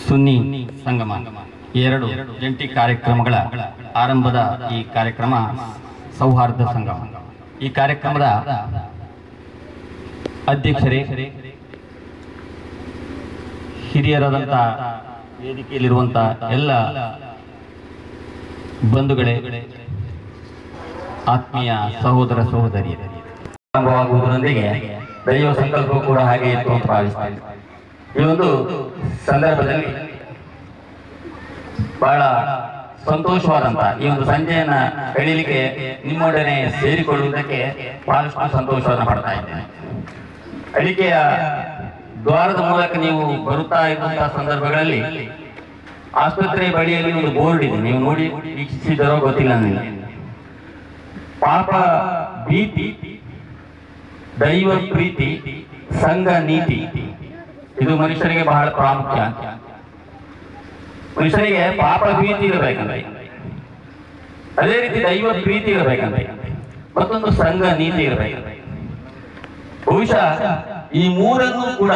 ಸುನ್ನಿ ಸಂಗಮ ಎರಡು ಜಂಟಿ ಕಾರ್ಯಕ್ರಮಗಳ ಆರಂಭದ ಈ ಕಾರ್ಯಕ್ರಮ ಸೌಹಾರ್ದ ಸಂಗಮ. ಈ ಕಾರ್ಯಕ್ರಮದ ಅಧ್ಯಕ್ಷರೇ, ಹಿರಿಯರಾದಂಥ ವೇದಿಕೆಯಲ್ಲಿರುವಂಥ ಎಲ್ಲ ಬಂಧುಗಳೇ, ಆತ್ಮೀಯ ಸಹೋದರ ಸಹೋದರಿಯರೇ, ಆರಂಭವಾಗುವುದರೊಂದಿಗೆ ದೈವ ಸಂಕಲ್ಪವೂ ಕೂಡ ಹಾಗೆ ಇತ್ತು ಅಂತ ಭಾವಿಸ್ತೇನೆ. ಈ ಒಂದು ಸಂದರ್ಭದಲ್ಲಿ ಬಹಳ ಸಂತೋಷವಾದಂತ ಈ ಒಂದು ಸಂಜೆಯನ್ನ ಕಳೀಲಿಕ್ಕೆ ನಿಮ್ಮೊಡನೆ ಸೇರಿಕೊಳ್ಳುವುದಕ್ಕೆ ಬಹಳಷ್ಟು ಸಂತೋಷವನ್ನು ಪಡ್ತಾ ಇದ್ದೇನೆ. ಅಡಿಕೆಯ ದ್ವಾರದ ಮೂಲಕ ನೀವು ಬರುತ್ತಾ ಇದ್ದಂತಹ ಸಂದರ್ಭಗಳಲ್ಲಿ ಆಸ್ಪತ್ರೆ ಬಳಿಯಲ್ಲಿ ಒಂದು ಬೋರ್ಡ್ ಇದೆ, ನೀವು ನೋಡಿ ವೀಕ್ಷಿಸಿದರೋ ಗೊತ್ತಿಲ್ಲ ನನಗೆ. ಪಾಪ ಭೀತಿ, ದೈವ ಪ್ರೀತಿ, ಸಂಘ ನೀತಿ, ಇದು ಮನುಷ್ಯನಿಗೆ ಬಹಳ ಪ್ರಾಮುಖ್ಯ. ಮನುಷ್ಯನಿಗೆ ಪಾಪ ಭೀತಿ ಇರಬೇಕಂದ್ರೆ, ಅದೇ ರೀತಿ ದೈವ ಪ್ರೀತಿ ಇರಬೇಕಂದ್ರೆ, ಮತ್ತೊಂದು ಸಂಘ ನೀತಿ ಇರಬೇಕಂದ್ರೆ, ಬಹುಶಃ ಈ ಮೂರನ್ನು ಕೂಡ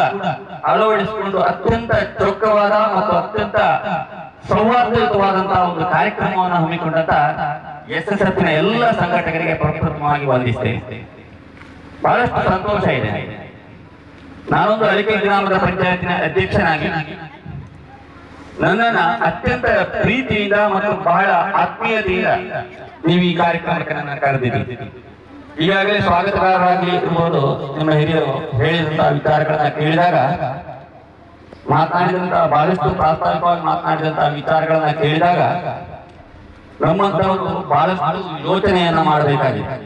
ಅಳವಡಿಸಿಕೊಂಡು ಅತ್ಯಂತ ಚೊಕ್ಕವಾದ ಮತ್ತು ಅತ್ಯಂತ ಸೌಹಾರ್ದಯುತವಾದಂತಹ ಒಂದು ಕಾರ್ಯಕ್ರಮವನ್ನು ಹಮ್ಮಿಕೊಂಡಂತ SSFನ ಎಲ್ಲ ಸಂಘಟಕರಿಗೆ ಪ್ರಪ್ರಥಮವಾಗಿ ವಂದಿಸ್ತೇನೆ. ಬಹಳಷ್ಟು ಸಂತೋಷ ಇದೆ. ನಾನೊಂದು ಅಳಿಕೆ ಗ್ರಾಮದ ಪಂಚಾಯತಿನ ಅಧ್ಯಕ್ಷನಾಗಿ ನನ್ನನ್ನ ಅತ್ಯಂತ ಪ್ರೀತಿಯಿಂದ ಮತ್ತು ಬಹಳ ಆತ್ಮೀಯತೆಯಿಂದ ನೀವು ಈ ಕಾರ್ಯಕ್ರಮಕ್ಕೆ ನನ್ನ ಕರೆದಿದ್ದೀರಿ. ಈಗಾಗಲೇ ಸ್ವಾಗತಗಾರರಾಗಿ ಇರ್ಬೋದು, ನಿಮ್ಮ ಹಿರಿಯರು ಹೇಳಿದಂತಹ ವಿಚಾರಗಳನ್ನ ಕೇಳಿದಾಗ, ಮಾತನಾಡಿದಂತಹ ಬಹಳಷ್ಟು ಪ್ರಾಸ್ತಾವಿಕವಾಗಿ ಮಾತನಾಡಿದಂತಹ ವಿಚಾರಗಳನ್ನ ಕೇಳಿದಾಗ ನಮ್ಮಂತವರು ಬಹಳಷ್ಟು ಯೋಚನೆಯನ್ನ ಮಾಡಬೇಕಾಗಿದೆ.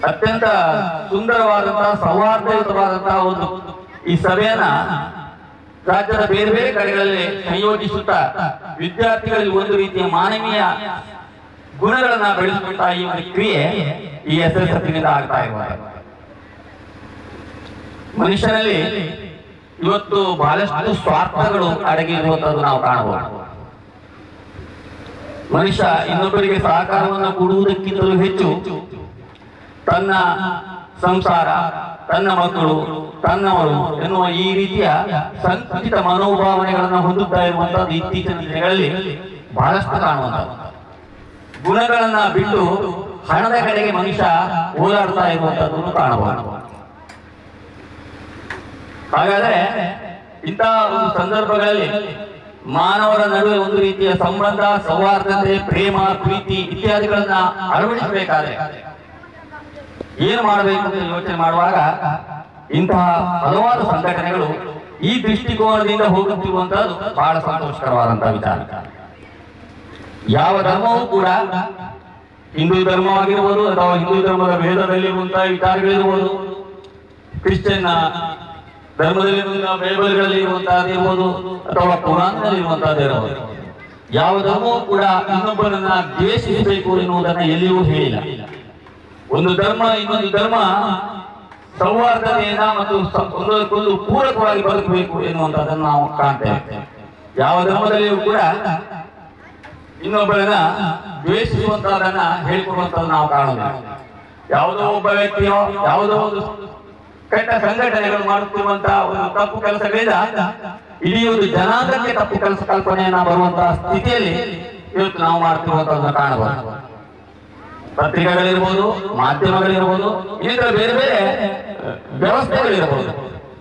ಅತ್ಯಂತ ಸುಂದರವಾದಂತಹ ಸೌಹಾರ್ದಯುತವಾದಂತಹ ಒಂದು ಈ ಸಭೆಯನ್ನ ರಾಜ್ಯದ ಬೇರೆ ಬೇರೆ ಕಡೆಗಳಲ್ಲಿ ಸಂಯೋಜಿಸುತ್ತಾ ವಿದ್ಯಾರ್ಥಿಗಳಲ್ಲಿ ಒಂದು ರೀತಿಯ ಮಾನವೀಯ ಗುಣಗಳನ್ನ ಬೆಳೆಸುವಂತಹ ಈ ಒಂದು ಕ್ರಿಯೆ ಈ SSFನಿಂದ ಆಗ್ತಾ ಇರುವಾಗ, ಮನುಷ್ಯನಲ್ಲಿ ಇವತ್ತು ಬಹಳಷ್ಟು ಸ್ವಾರ್ಥಗಳು ಅಡಗಿರುವಂತದ್ದು ನಾವು ಕಾಣಬಹುದು. ಮನುಷ್ಯ ಇನ್ನೊಬ್ಬರಿಗೆ ಸಹಕಾರವನ್ನು ಕೊಡುವುದಕ್ಕಿಂತಲೂ ಹೆಚ್ಚು ತನ್ನ ಸಂಸಾರ, ತನ್ನ ಮಕ್ಕಳು, ತನ್ನವರು ಎನ್ನುವ ಈ ರೀತಿಯ ಸಂಕುಚಿತ ಮನೋಭಾವನೆಗಳನ್ನು ಹೊಂದುತ್ತಾ ಇರುವಂತದ್ದು ಇತ್ತೀಚಿನ ದಿನಗಳಲ್ಲಿ ಬಹಳಷ್ಟು ಕಾಣುವಂಥದ್ದು. ಗುಣಗಳನ್ನ ಬಿಟ್ಟು ಹಣದ ಕಡೆಗೆ ಮನುಷ್ಯ ಓಡಾಡ್ತಾ ಇರುವಂತದ್ದನ್ನು ಕಾಣಬಹುದು. ಹಾಗಾದ್ರೆ ಇಂತಹ ಒಂದು ಸಂದರ್ಭಗಳಲ್ಲಿ ಮಾನವರ ನಡುವೆ ಒಂದು ರೀತಿಯ ಸಂಬಂಧ, ಸೌಹಾರ್ದತೆ, ಪ್ರೇಮ, ಪ್ರೀತಿ ಇತ್ಯಾದಿಗಳನ್ನ ಅಳವಡಿಸಬೇಕಾದ್ರೆ ಏನು ಮಾಡಬೇಕು ಅಂತ ಯೋಚನೆ ಮಾಡುವಾಗ ಇಂತಹ ಹಲವಾರು ಸಂಘಟನೆಗಳು ಈ ದೃಷ್ಟಿಕೋನದಿಂದ ಹೋಗುತ್ತಿರುವಂತಹದ್ದು ಬಹಳ ಸಂತೋಷಕರವಾದಂತಹ ವಿಚಾರ. ಯಾವ ಧರ್ಮವೂ ಕೂಡ, ಹಿಂದೂ ಧರ್ಮವಾಗಿರ್ಬೋದು ಅಥವಾ ಹಿಂದೂ ಧರ್ಮದ ವೇದದಲ್ಲಿರುವಂತಹ ವಿಚಾರಗಳಿರ್ಬೋದು, ಕ್ರಿಶ್ಚಿಯನ್ ಧರ್ಮದಲ್ಲಿರುವಂತಹ ಬೈಬಲ್ಗಳಲ್ಲಿ ಇರುವಂತಹದ್ದಿರ್ಬೋದು ಅಥವಾ ಪುರಾಣದಲ್ಲಿ ಇರುವಂತಹದ್ದಿರಬಹುದು, ಯಾವ ಧರ್ಮವೂ ಕೂಡ ಇನ್ನೊಬ್ಬರನ್ನ ದ್ವೇಷಿಸಬೇಕು ಎನ್ನುವುದನ್ನ ಎಲ್ಲಿಯೂ ಹೇಳಿಲ್ಲ. ಒಂದು ಧರ್ಮ ಇನ್ನೊಂದು ಧರ್ಮ ಸೌಹಾರ್ದತೆಯಿಂದ ಮತ್ತು ಒಂದಕ್ಕೊಂದು ಪೂರಕವಾಗಿ ಬದುಕಬೇಕು ಎನ್ನುವಂತಹದನ್ನು ನಾವು ಕಾಣ್ತೇವೆ. ಯಾವ ಧರ್ಮದಲ್ಲಿಯೂ ಕೂಡ ಇನ್ನೊಬ್ಬರನ್ನ ದ್ವೇಷಿಸುವಂತಹದನ್ನ ಹೇಳಿಕೊಡುವಂತದ್ದು ನಾವು ಕಾಣೋದಿಲ್ಲ. ಯಾವುದೋ ಒಬ್ಬ ವ್ಯಕ್ತಿಯೋ ಯಾವುದೋ ಒಂದು ಕೆಟ್ಟ ಸಂಘಟನೆಗಳು ಮಾಡುತ್ತಿರುವಂತಹ ಒಂದು ತಪ್ಪು ಕೆಲಸಗಳಿಂದ ಇಡೀ ಒಂದು ಜನಾಂಗಕ್ಕೆ ತಪ್ಪು ಕೆಲಸ ಕಲ್ಪನೆಯನ್ನ ಬರುವಂತಹ ಸ್ಥಿತಿಯಲ್ಲಿ ಇವತ್ತು ನಾವು ಮಾಡ್ತಿರುವಂತಹದನ್ನ ಕಾಣಬಹುದು. ಪತ್ರಿಕೆಗಳಿರ್ಬೋದು, ಮಾಧ್ಯಮಗಳಿರ್ಬೋದು, ಇನ್ನಿತರ ಬೇರೆ ಬೇರೆ ವ್ಯವಸ್ಥೆಗಳಿರಬಹುದು.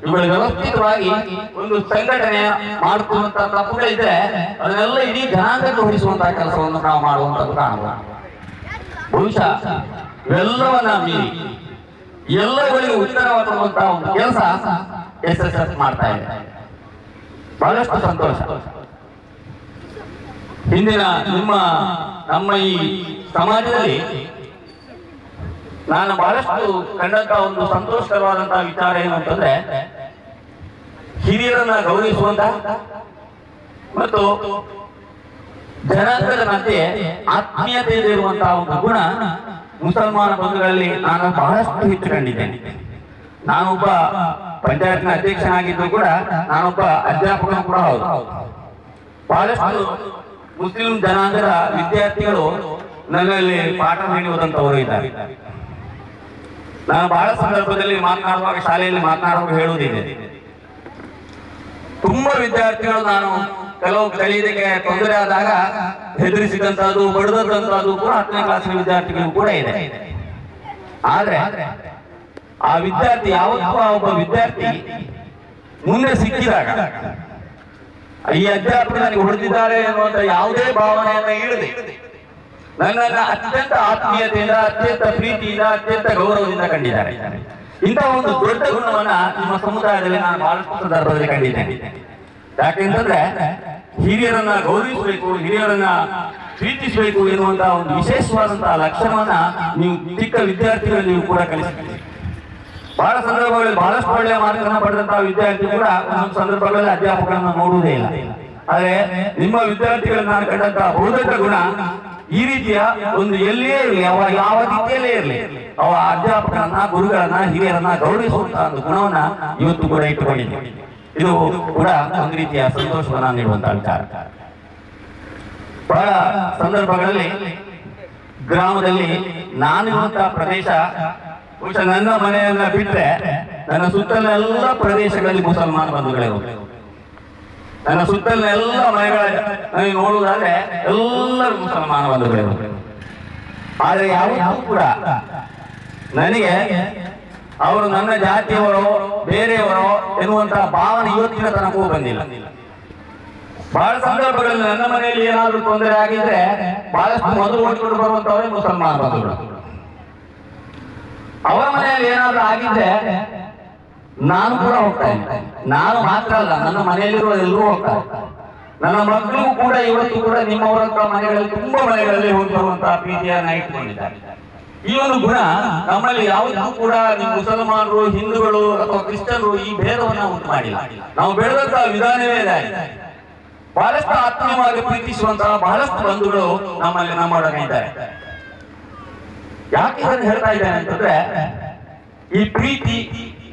ಇವುಗಳ ವ್ಯವಸ್ಥಿತವಾಗಿ ಒಂದು ಸಂಘಟನೆ ಮಾಡುತ್ತಿರುವಂತಹ ತಪ್ಪುಗಳಿದ್ರೆ ಅದನ್ನೆಲ್ಲ ಇಡೀ ಜನಾಂಗಕ್ಕೆ ಹೊರಿಸುವಂತಹ ಕೆಲಸವನ್ನು ನಾವು ಮಾಡುವಂತದ್ದು ಕಾಣಬಹುದು. ಬಹುಶಃ ಇವೆಲ್ಲವನ್ನ ಮೀರಿ ಎಲ್ಲಗಳಿಗೆ ಉತ್ತರವಾಗುವಂತಹ ಒಂದು ಕೆಲಸ SSF ಮಾಡ್ತಾ ಇದೆ. ಬಹಳಷ್ಟು ಸಂತೋಷ. ಹಿಂದಿನ ನಮ್ಮ ಈ ಸಮಾಜದಲ್ಲಿ ನಾನು ಬಹಳಷ್ಟು ಕಂಡಂತಹ ಒಂದು ಸಂತೋಷಕರವಾದಂತಹ ವಿಚಾರ ಏನು ಅಂತಂದ್ರೆ, ಹಿರಿಯರನ್ನ ಗೌರವಿಸುವಂತಹ ಮತ್ತು ಜನಾಂಗದ ಮಧ್ಯೆ ಆತ್ಮೀಯತೆ ಇರುವಂತಹ ಒಂದು ಗುಣ ಮುಸಲ್ಮಾನ ಬಂಧುಗಳಲ್ಲಿ ನಾನು ಬಹಳಷ್ಟು ಹೆಚ್ಚು ಕಂಡಿದ್ದೇನೆ. ನಾನೊಬ್ಬ ಪಂಚಾಯತ್ನ ಅಧ್ಯಕ್ಷನಾಗಿದ್ದು ಕೂಡ ನಾನೊಬ್ಬ ಅಧ್ಯಾಪಕನು ಕೂಡ ಹೌದು. ಬಹಳಷ್ಟು ಮುಸ್ಲಿಂ ಜನಾಂಗದ ವಿದ್ಯಾರ್ಥಿಗಳು ನನ್ನಲ್ಲಿ ಪಾಠ ನೀಡುವುದಂತವರು ಇದ್ದಾರೆ. ನಾನು ಬಹಳ ಸಂದರ್ಭದಲ್ಲಿ ಮಾತನಾಡುವಾಗ, ಶಾಲೆಯಲ್ಲಿ ಮಾತನಾಡುವಾಗ ಹೇಳುವುದಿದೆ, ತುಂಬಾ ವಿದ್ಯಾರ್ಥಿಗಳು ನಾನು ಕೆಲವು ಕಲಿಯೋದಕ್ಕೆ ತೊಂದರೆ ಆದಾಗ ಹೆದರಿಸಿದಂತಹದ್ದು ಬಡದಂತಹದ್ದು ಕೂಡ 10ನೇ ಕ್ಲಾಸಿನ ವಿದ್ಯಾರ್ಥಿಗಳು ಕೂಡ ಇದೆ. ಆದ್ರೆ ಆ ವಿದ್ಯಾರ್ಥಿ ಯಾವತ್ತೂ ಒಬ್ಬ ವಿದ್ಯಾರ್ಥಿ ಮುಂದೆ ಸಿಕ್ಕಿದಾಗ ಈ ಅಧ್ಯಾಪಕ ನನಗೆ ಹೊಡೆದಿದ್ದಾರೆ ಎನ್ನುವಂತ ಯಾವುದೇ ಭಾವನೆಯನ್ನ ಇಡದೆ ನನ್ನನ್ನ ಅತ್ಯಂತ ಆತ್ಮೀಯತೆಯಿಂದ, ಅತ್ಯಂತ ಪ್ರೀತಿಯಿಂದ, ಅತ್ಯಂತ ಗೌರವದಿಂದ ಕಂಡಿದ್ದಾರೆ. ಇಂತಹ ಒಂದು ದೊಡ್ಡ ಗುಣವನ್ನ ನಿಮ್ಮ ಸಮುದಾಯದಲ್ಲಿ ನಾನು ಬಹಳಷ್ಟು ಸಂದರ್ಭದಲ್ಲಿ ಕಂಡಿದ್ದೇನೆ. ಯಾಕೆಂತಂದ್ರೆ ಹಿರಿಯರನ್ನ ಗೌರವಿಸಬೇಕು, ಹಿರಿಯರನ್ನ ಪ್ರೀತಿಸಬೇಕು ಎನ್ನುವಂತಹ ಒಂದು ವಿಶೇಷವಾದಂತಹ ಲಕ್ಷಣವನ್ನ ನೀವು ಚಿಕ್ಕ ವಿದ್ಯಾರ್ಥಿಗಳು ನೀವು ಕೂಡ ಕಲಿಸಿದ್ದೀರಿ. ಬಹಳ ಸಂದರ್ಭಗಳಲ್ಲಿ ಬಹಳಷ್ಟು ಒಳ್ಳೆಯ ಮಾರ್ಗವನ್ನು ಪಡೆದಂತಹ ವಿದ್ಯಾರ್ಥಿ ಕೂಡ ಒಂದೊಂದು ಸಂದರ್ಭಗಳಲ್ಲಿ ಅಧ್ಯಾಪಕರನ್ನು ನೋಡುವುದೇ ಇಲ್ಲ. ಆದ್ರೆ ನಿಮ್ಮ ವಿದ್ಯಾರ್ಥಿಗಳನ್ನು ನಾನು ಕಂಡಂತಹ ಬಹುದೊಡ್ಡ ಗುಣ ಈ ರೀತಿಯ ಒಂದು ಎಲ್ಲಿಯೇ ಇರಲಿ, ಅವ ಯಾವ ರೀತಿಯಲ್ಲೇ ಇರಲಿ, ಅವ ಅಧ್ಯಾಪಕರನ್ನ, ಗುರುಗಳನ್ನ, ಹಿರಿಯರನ್ನ ಗೌರವಿಸುವಂತಹ ಒಂದು ಗುಣವನ್ನ ಇವತ್ತು ಕೂಡ ಇಟ್ಟುಕೊಂಡಿದ್ದೀವಿ. ಇದು ಕೂಡ ಒಂದು ರೀತಿಯ ಸಂತೋಷವನ್ನ ನೀಡುವಂತಹ ವಿಚಾರ. ಬಹಳ ಸಂದರ್ಭಗಳಲ್ಲಿ ಗ್ರಾಮದಲ್ಲಿ ನಾನಿರುವಂತಹ ಪ್ರದೇಶ, ಬಹುಶಃ ನನ್ನ ಮನೆಯನ್ನ ಬಿಟ್ರೆ ನನ್ನ ಸುತ್ತಲಿನ ಎಲ್ಲ ಪ್ರದೇಶಗಳಲ್ಲಿ ಮುಸಲ್ಮಾನ ಬಂಧುಗಳಿರುವುದು. ನನ್ನ ಸುತ್ತಲಿನ ಎಲ್ಲ ಮನೆಗಳ ನನಗೆ ನೋಡುವುದಾದ್ರೆ ಎಲ್ಲರೂ ಮುಸಲ್ಮಾನ ಬಂಧುಗಳಿರುವುದು. ಆದರೆ ಯಾವತ್ತೂ ಕೂಡ ನನಗೆ ಅವರು ನನ್ನ ಜಾತಿಯವರೋ ಬೇರೆಯವರೋ ಎನ್ನುವಂತಹ ಭಾವನೆ ಇವತ್ತಿನ ತನಕವೂ ಬಂದಿಲ್ಲ. ಬಹಳ ಸಂದರ್ಭಗಳಲ್ಲಿ ನನ್ನ ಮನೆಯಲ್ಲಿ ಏನಾದರೂ ತೊಂದರೆ ಆಗಿದ್ರೆ ಬಹಳಷ್ಟು ಮೊದಲು ಓಡಿಕೊಂಡು ಬರುವಂತವರೇ ಮುಸಲ್ಮಾನ ಬಂಧುಗಳು. ಅವರ ಮನೆಯಲ್ಲಿ ಏನಾದ್ರೂ ಆಗಿದ್ರೆ ನಾನು ಕೂಡ ಹೋಗ್ತಾ ಇದ್ದೆ. ನಾನು ಮಾತ್ರ ಅಲ್ಲ, ನನ್ನ ಮನೆಯಲ್ಲಿರುವ ಎಲ್ಲರೂ ಹೋಗ್ತಾರೆ. ನನ್ನ ಮಕ್ಕಳು ಕೂಡ ಇವತ್ತು ಕೂಡ ನಿಮ್ಮವರಂತಹ ಮನೆಗಳಲ್ಲಿ ತುಂಬಾ ಮನೆಗಳಲ್ಲಿ ಹೋಗಿ ಬರುವಂತಹ ಪ್ರೀತಿಯನ್ನ ಇಟ್ಟುಕೊಂಡಿದ್ದಾರೆ. ಈ ಒಂದು ಗುಣ ನಮ್ಮಲ್ಲಿ ಯಾವುದೂ ಕೂಡ ನೀವು ಮುಸಲ್ಮಾನರು, ಹಿಂದೂಗಳು ಅಥವಾ ಕ್ರಿಶ್ಚಿಯನ್ರು ಈ ಭೇದವನ್ನ ಉಂಟು ಮಾಡಿಲ್ಲ. ನಾವು ಬೆಳೆದಂತಹ ವಿಧಾನವೇ ಇದೆ. ಬಹಳಷ್ಟು ಆತ್ಮೀಯವಾಗಿ ಪ್ರೀತಿಸುವಂತಹ ಬಹಳಷ್ಟು ಬಂಧುಗಳು ನಮ್ಮೊಡನೆ ಇದ್ದಾರೆ. ಯಾಕೆ ಇದನ್ನು ಹೇಳ್ತಾ ಇದ್ದೇನೆ ಅಂತಂದ್ರೆ, ಈ ಪ್ರೀತಿ,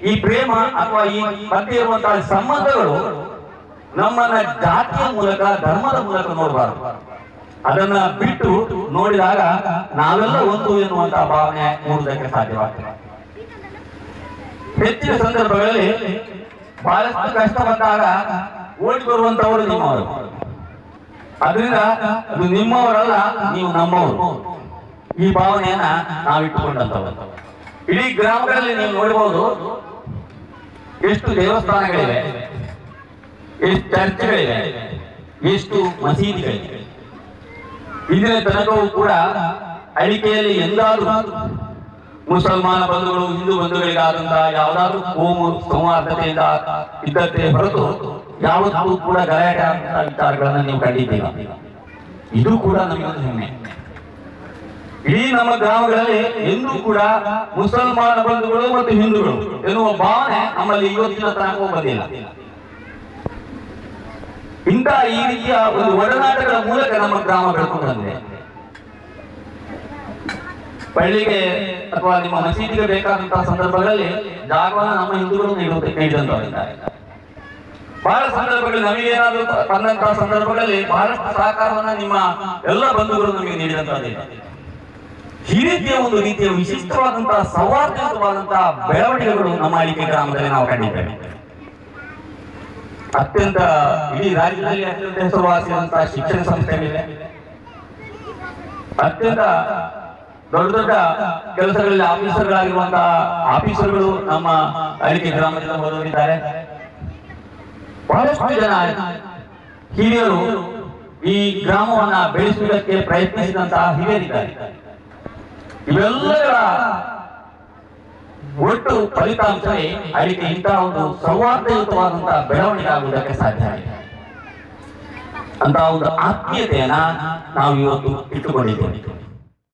ಈ ಪ್ರೇಮ ಅಥವಾ ಈ ಮಧ್ಯೆ ಇರುವಂತಹ ಸಂಬಂಧಗಳು ನಮ್ಮನ್ನ ಜಾತಿಯ ಮೂಲಕ, ಧರ್ಮದ ಮೂಲಕ ನೋಡಬಾರದು. ಅದನ್ನ ಬಿಟ್ಟು ನೋಡಿದಾಗ ನಾವೆಲ್ಲ ಒಂದು ಎನ್ನುವಂತಹ ಭಾವನೆ ಮೂಡುವುದಕ್ಕೆ ಸಾಧ್ಯವಾಗ್ತದೆ. ಹೆಚ್ಚಿನ ಸಂದರ್ಭಗಳಲ್ಲಿ ಬಹಳಷ್ಟು ಕಷ್ಟ ಬಂದಾಗ ಓಡಿ ಬರುವಂತವರು ನಿಮ್ಮವರು. ಅದರಿಂದ ಅದು ನಿಮ್ಮವರಲ್ಲ, ನೀವು ನಮ್ಮವರು. ಈ ಭಾವನೆಯನ್ನ ನಾವಿಟ್ಟುಕೊಂಡಂತವರು. ಇಡೀ ಗ್ರಾಮಗಳಲ್ಲಿ ನೀವು ನೋಡಬಹುದು ಎಷ್ಟು ದೇವಸ್ಥಾನಗಳಿವೆ, ಎಷ್ಟು ಚರ್ಚ್ಗಳಿವೆ, ಎಷ್ಟು ಮಸೀದಿಗಳಿವೆ. ಇಂದಿನ ತನಕವೂ ಕೂಡ ಅಡಿಕೆಯಲ್ಲಿ ಎಂದಾದ್ರೂ ಮುಸಲ್ಮಾನ ಬಂಧುಗಳು, ಹಿಂದೂ ಬಂಧುಗಳಿಗಾದಂತಹ ಯಾವುದಾದ್ರೂ ಕೋಮು ಸೌಹಾರ್ದತೆಯಿಂದ ಇದ್ದತೆ ಹೊರತು ಯಾವತ್ತೂ ಕೂಡ ಗಲಾಟೆ ಆದಂತಹ ವಿಚಾರಗಳನ್ನು ನೀವು ಕಂಡಿದ್ದೀರಾ. ಇದು ಕೂಡ ನಮಗೊಂದು ಹೆಮ್ಮೆ. ಇಡೀ ನಮ್ಮ ಗ್ರಾಮಗಳಲ್ಲಿ ಎಂದೂ ಕೂಡ ಮುಸಲ್ಮಾನ ಬಂಧುಗಳು ಮತ್ತು ಹಿಂದೂಗಳು ಎನ್ನುವ ಭಾವನೆ ನಮ್ಮಲ್ಲಿ ಇವತ್ತಿನ ತನಕ ಬಂದಿಲ್ಲ. ಇಂತಹ ಈ ರೀತಿಯ ಒಂದು ಒಡನಾಟಗಳ ಮೂಲಕ ನಮ್ಮ ಗ್ರಾಮ ಬೆಳ್ಕೊಂಡು ಬಂದಿದೆ. ಪಳ್ಳಿಗೆ ಅಥವಾ ನಿಮ್ಮ ಮಸೀದಿಗೆ ಬೇಕಾದಂತಹ ಸಂದರ್ಭಗಳಲ್ಲಿ ಜಾಗವನ್ನು ನಮ್ಮ ಹಿಂದೂಗಳು ನೀಡುವಂತವರಿದ್ದಾರೆ. ಬಹಳ ಸಂದರ್ಭಗಳಲ್ಲಿ ನಮಗೇನಾದ್ರೂ ಬಂದಂತಹ ಸಂದರ್ಭಗಳಲ್ಲಿ ಬಹಳಷ್ಟು ಸಹಕಾರವನ್ನ ನಿಮ್ಮ ಎಲ್ಲ ಬಂಧುಗಳು ನಮಗೆ ನೀಡಿದಂತಹದ್ದಿದೆ. ಈ ರೀತಿಯ ಒಂದು ರೀತಿಯ ವಿಶಿಷ್ಟವಾದಂತಹ ಸೌಹಾರ್ದಯುತವಾದಂತಹ ಬೆಳವಣಿಗೆಗಳು ನಮ್ಮ ಅಳಿಕೆ ಗ್ರಾಮದಲ್ಲಿ ನಾವು ಕಂಡಿದ್ದೇವೆ. ಅತ್ಯಂತ ಇಡೀ ರಾಜ್ಯದಲ್ಲಿ ಅತ್ಯಂತ ಹೆಸರುವಾಸಿಯಾದಂತಹ ಶಿಕ್ಷಣ ಸಂಸ್ಥೆಗಳಿವೆ. ಅತ್ಯಂತ ದೊಡ್ಡ ದೊಡ್ಡ ಕೆಲಸಗಳಲ್ಲಿ ಆಫೀಸರ್ಗಳಾಗಿರುವಂತಹ ಆಫೀಸರ್ಗಳು ನಮ್ಮ ಅಳಿಕೆ ಗ್ರಾಮದಿಂದ ಹೊರಗಿದ್ದಾರೆ. ಬಹಳಷ್ಟು ಜನ ಹಿರಿಯರು ಈ ಗ್ರಾಮವನ್ನ ಬೆಳೆಸುವುದಕ್ಕೆ ಪ್ರಯತ್ನಿಸಿದಂತಹ ಹಿರಿಯರಿದ್ದಾರೆ. ಇವೆಲ್ಲರ ಒಟ್ಟು ಫಲಿತಾಂಶವೇ ಅಡಿಕೆ ಇಂತಹ ಒಂದು ಸೌಹಾರ್ದಯುತವಾದಂತಹ ಬೆಳವಣಿಗೆ ಆಗುವುದಕ್ಕೆ ಸಾಧ್ಯ ಆಗಿದೆ. ಅಂತಹ ಒಂದು ಆತ್ಮೀಯತೆಯನ್ನ ನಾವು ಇವತ್ತು ಇಟ್ಟುಕೊಂಡಿದ್ದೇವೆ.